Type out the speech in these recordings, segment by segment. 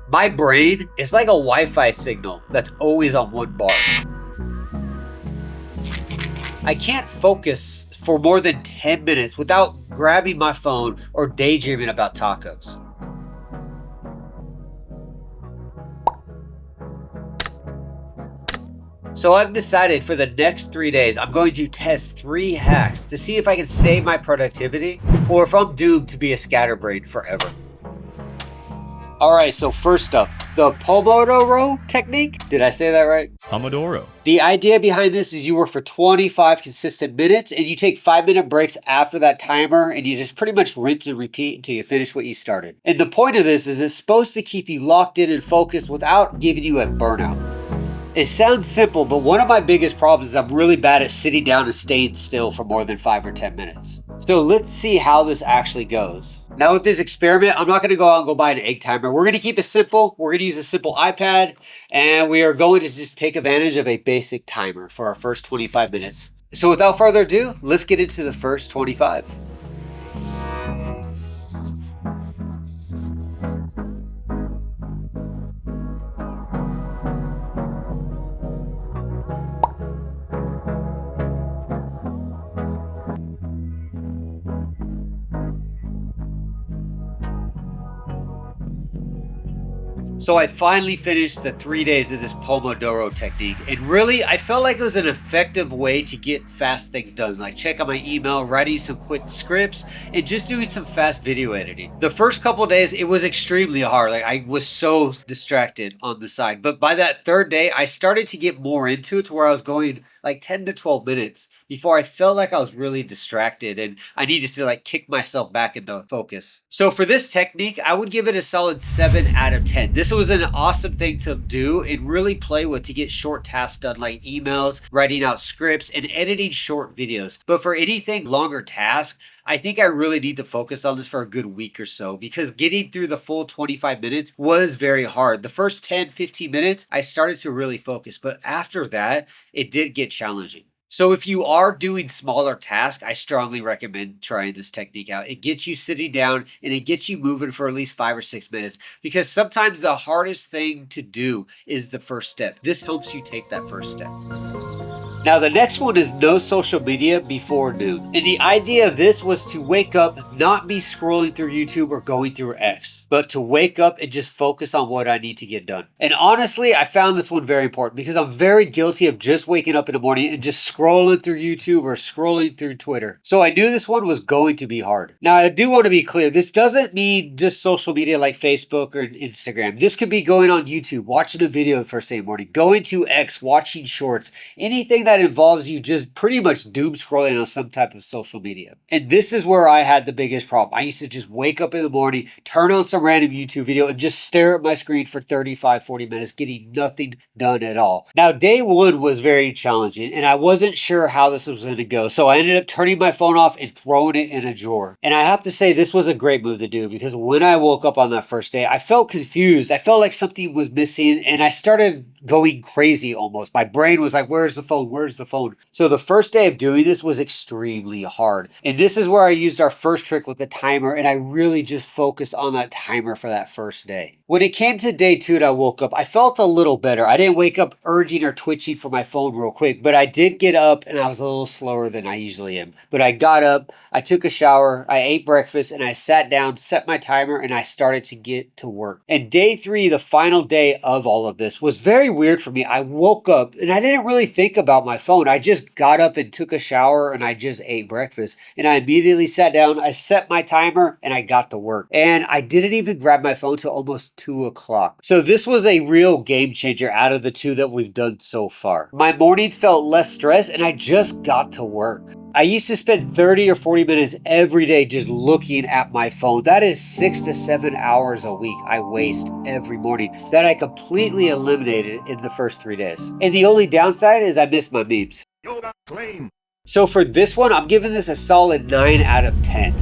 My brain is like a Wi-Fi signal that's always on one bar. I can't focus for more than 10 minutes without grabbing my phone or daydreaming about tacos. So I've decided for the next 3 days, I'm going to test 3 hacks to see if I can save my productivity or if I'm doomed to be a scatterbrain forever. All right, so first up, the Pomodoro technique. Did I say that right? Pomodoro. The idea behind this is you work for 25 consistent minutes and you take 5-minute breaks after that timer and you just pretty much rinse and repeat until you finish what you started. And the point of this is it's supposed to keep you locked in and focused without giving you a burnout. It sounds simple, but one of my biggest problems is I'm really bad at sitting down and staying still for more than 5 or 10 minutes. So let's see how this actually goes. Now with this experiment, I'm not going to go out and go buy an egg timer. We're going to keep it simple. We're going to use a simple iPad, and we are going to just take advantage of a basic timer for our first 25 minutes. So without further ado, let's get into the first 25. So I finally finished the 3 days of this Pomodoro technique, and really I felt like it was an effective way to get fast things done, like checking my email, writing some quick scripts, and just doing some fast video editing. The first couple days it was extremely hard, like I was so distracted on the side, but by that third day I started to get more into it to where I was going like 10 to 12 minutes before I felt like I was really distracted and I needed to like kick myself back into focus. So for this technique, I would give it a solid 7 out of 10. This was an awesome thing to do and really play with to get short tasks done, like emails, writing out scripts, and editing short videos. But for anything longer tasks, I think I really need to focus on this for a good week or so because getting through the full 25 minutes was very hard. The first 10, 15 minutes, I started to really focus, but after that, it did get challenging. So if you are doing smaller tasks, I strongly recommend trying this technique out. It gets you sitting down and it gets you moving for at least 5 or 6 minutes because sometimes the hardest thing to do is the first step. This helps you take that first step. Now the next one is no social media before noon. And the idea of this was to wake up, not be scrolling through YouTube or going through X, but to wake up and just focus on what I need to get done. And honestly, I found this one very important because I'm very guilty of just waking up in the morning and just scrolling through YouTube or scrolling through Twitter. So I knew this one was going to be hard. Now I do want to be clear, this doesn't mean just social media like Facebook or Instagram. This could be going on YouTube, watching a video first thing in the morning, going to X, watching shorts, anything that involves you just pretty much doom scrolling on some type of social media. And this is where I had the biggest problem. I used to just wake up in the morning, turn on some random YouTube video and just stare at my screen for 35, 40 minutes, getting nothing done at all. Now, day one was very challenging and I wasn't sure how this was going to go. So I ended up turning my phone off and throwing it in a drawer. And I have to say this was a great move to do because when I woke up on that first day, I felt confused. I felt like something was missing and I started going crazy almost. My brain was like, where's the phone? Where's the phone? So the first day of doing this was extremely hard. And this is where I used our first trick with the timer and I really just focused on that timer for that first day. When it came to day two and I woke up, I felt a little better. I didn't wake up urging or twitching for my phone real quick, but I did get up and I was a little slower than I usually am. But I got up, I took a shower, I ate breakfast, and I sat down, set my timer, and I started to get to work. And day three, the final day of all of this, was very weird for me. I woke up and I didn't really think about my phone. I just got up and took a shower and I just ate breakfast. And I immediately sat down, I set my timer, and I got to work. And I didn't even grab my phone till almost 2 o'clock. So this was a real game changer out of the two that we've done so far. My mornings felt less stressed and I just got to work. I used to spend 30 or 40 minutes every day just looking at my phone. That is 6 to 7 hours a week I waste every morning that I completely eliminated in the first 3 days. And the only downside is I miss my memes. Yoga clean. So for this one, I'm giving this a solid 9 out of 10.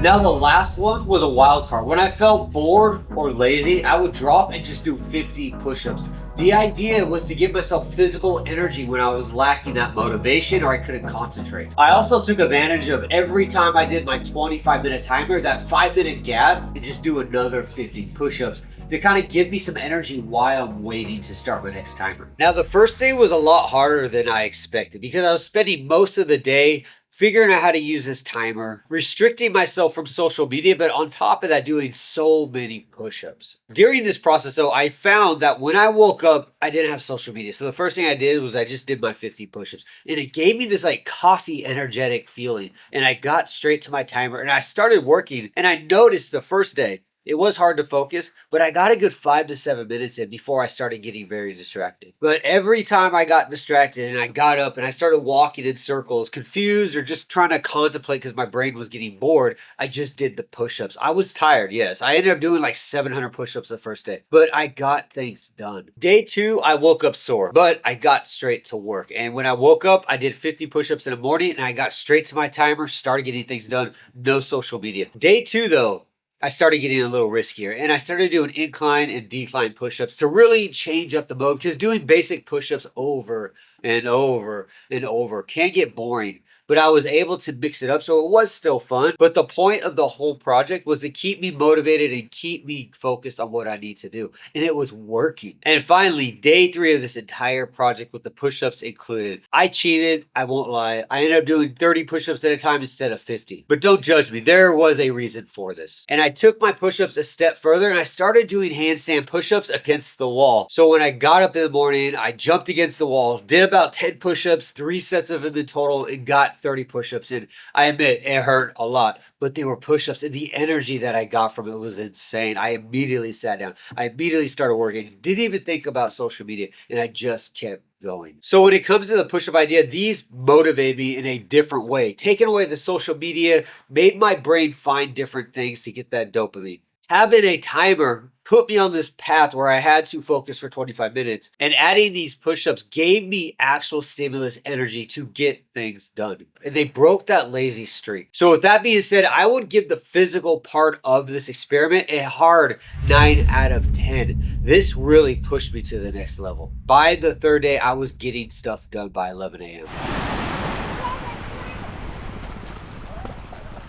Now the last one was a wild card. When I felt bored or lazy, I would drop and just do 50 push-ups. The idea was to give myself physical energy when I was lacking that motivation or I couldn't concentrate. I also took advantage of every time I did my 25-minute timer, that 5-minute gap, and just do another 50 push-ups. to kind of give me some energy while I'm waiting to start my next timer. Now, the first day was a lot harder than I expected because I was spending most of the day figuring out how to use this timer, restricting myself from social media, but on top of that, doing so many push ups. During this process, though, I found that when I woke up, I didn't have social media. So the first thing I did was I just did my 50 push ups, and it gave me this like coffee energetic feeling. And I got straight to my timer and I started working, and I noticed the first day, it was hard to focus, but I got a good 5 to 7 minutes in before I started getting very distracted. But every time I got distracted and I got up and I started walking in circles, confused or just trying to contemplate because my brain was getting bored, I just did the push ups. I was tired, yes. I ended up doing like 700 push ups the first day, but I got things done. Day two, I woke up sore, but I got straight to work. And when I woke up, I did 50 push ups in the morning and I got straight to my timer, started getting things done, no social media. Day two, though, I started getting a little riskier and I started doing incline and decline push-ups to really change up the mode because doing basic push-ups over and over and over can get boring. But I was able to mix it up so it was still fun. But the point of the whole project was to keep me motivated and keep me focused on what I need to do. And it was working. And finally, day three of this entire project with the push-ups included. I cheated, I won't lie. I ended up doing 30 push-ups at a time instead of 50. But don't judge me. There was a reason for this. And I took my push-ups a step further and I started doing handstand push-ups against the wall. So when I got up in the morning, I jumped against the wall, did about 10 push-ups, 3 sets of them in total, and got 30 push-ups in. I admit it hurt a lot, but they were push-ups and the energy that I got from it was insane. I immediately sat down. I immediately started working. Didn't even think about social media and I just kept going. So when it comes to the push-up idea, these motivate me in a different way. Taking away the social media made my brain find different things to get that dopamine. Having a timer put me on this path where I had to focus for 25 minutes, and adding these push-ups gave me actual stimulus energy to get things done. And they broke that lazy streak. So with that being said, I would give the physical part of this experiment a hard 9 out of 10. This really pushed me to the next level. By the third day, I was getting stuff done by 11 a.m.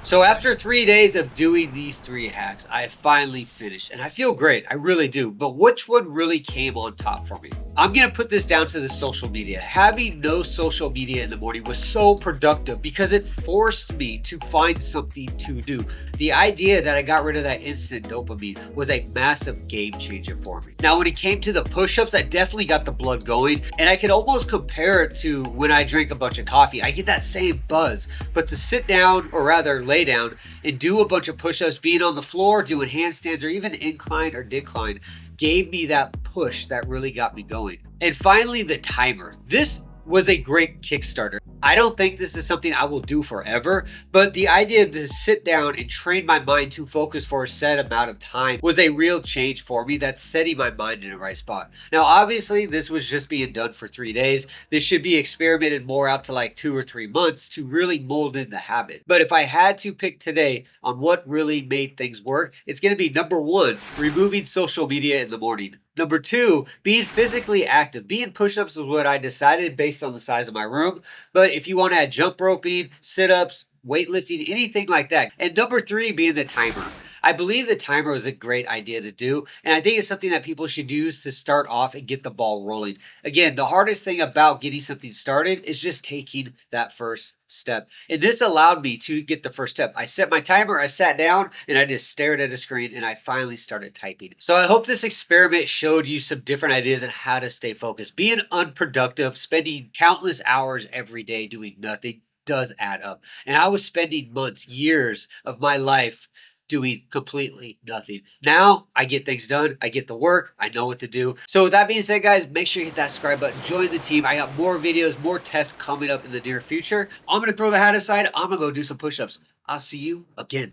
So after 3 days of doing these 3 hacks, I finally finished and I feel great. I really do. But which one really came on top for me? I'm going to put this down to the social media. Having no social media in the morning was so productive because it forced me to find something to do. The idea that I got rid of that instant dopamine was a massive game changer for me. Now, when it came to the push-ups, I definitely got the blood going, and I could almost compare it to when I drink a bunch of coffee. I get that same buzz, but to sit down, or rather lay down and do a bunch of push-ups, being on the floor, doing handstands, or even incline or decline, gave me that push that really got me going. And finally, the timer. This was a great Kickstarter. I don't think this is something I will do forever, but the idea to sit down and train my mind to focus for a set amount of time was a real change for me that's setting my mind in the right spot. Now, obviously, this was just being done for 3 days. This should be experimented more out to like 2 or 3 months to really mold in the habit. But if I had to pick today on what really made things work, it's going to be number 1, removing social media in the morning. Number 2, being physically active. Being push-ups was what I decided based on the size of my room. But if you want to add jump roping, sit-ups, weightlifting, anything like that. And number 3, being the timer. I believe the timer was a great idea to do, and I think it's something that people should use to start off and get the ball rolling. Again, the hardest thing about getting something started is just taking that first step. And this allowed me to get the first step. I set my timer, I sat down, and I just stared at a screen, and I finally started typing. So I hope this experiment showed you some different ideas on how to stay focused. Being unproductive, spending countless hours every day doing nothing does add up. And I was spending months, years of my life doing completely nothing. Now I get things done. I get the work. I know what to do. So with that being said, guys, make sure you hit that subscribe button. Join the team. I got more videos, more tests coming up in the near future. I'm going to throw the hat aside. I'm going to go do some push-ups. I'll see you again.